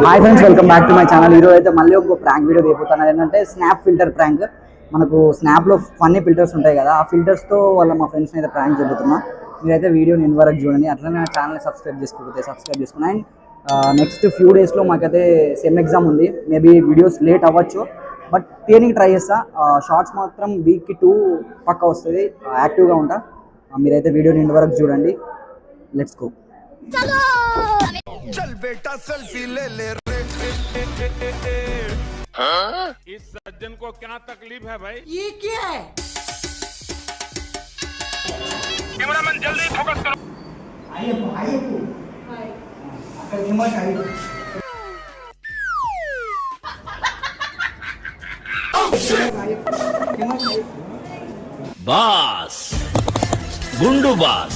Hi friends, welcome back to my channel. ఈరోజు అయితే మళ్ళీ ఒక ప్రాంక్ వీడియో అయిపోతున్నది. ఏంటంటే స్నాప్ ఫిల్టర్ ప్రాంక్. మనకు స్నాప్లో ఫన్నీ ఫిల్టర్స్ ఉంటాయి కదా, ఆ ఫిల్టర్స్తో మా ఫ్రెండ్స్ని అయితే ప్రాంక్ చెబుతున్నా. మీరైతే వీడియోని ఇన్ వరకు చూడండి. అట్లనే నా ఛానల్ని సబ్స్క్రైబ్ చేసుకుని అండ్ నెక్స్ట్ ఫ్యూ డేస్లో మాకైతే సెమ్ ఎగ్జామ్ ఉంది. మేబీ వీడియోస్ లేట్ అవ్వచ్చు, బట్ తీయనికి ట్రై చేస్తా. షార్ట్స్ మాత్రం వీక్కి 2 పక్క వస్తుంది. యాక్టివ్గా ఉంటా. మీరైతే వీడియోని ఇన్ వరకు చూడండి. Let's go. चल बेटा सेल्फी ले ले रे। हाँ? इस सज्जन को क्या तकलीफ है भाई? ये क्या है? कैमरामैन जल्दी फोकस करो। आइए अकल हिम्मत आई। बास गुंडू बास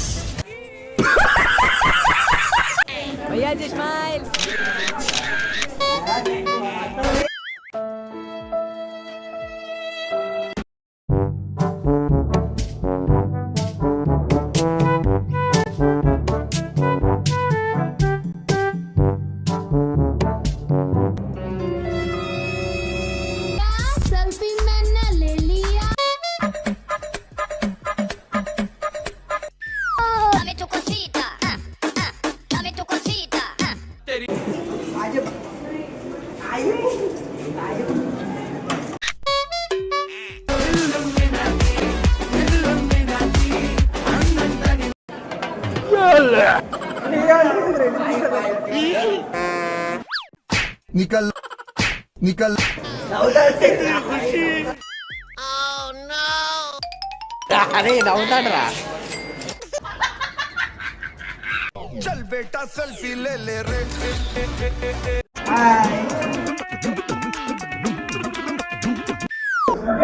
भैया जी स्माइल। सेल्फी मैंने ले लिया। निकल निकल। अरे नव्వుతాడరా. चल बेटा सेल्फी ले ले रे।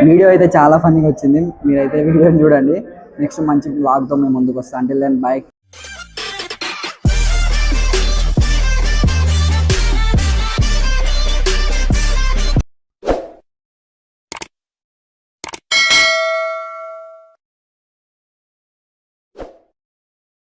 వీడియో అయితే చాలా ఫన్నీగా వచ్చింది. మీరైతే వీడియోని చూడండి. నెక్స్ట్ మంచి వ్లాగ్తో మేము ముందుకు వస్తాం. Until then by.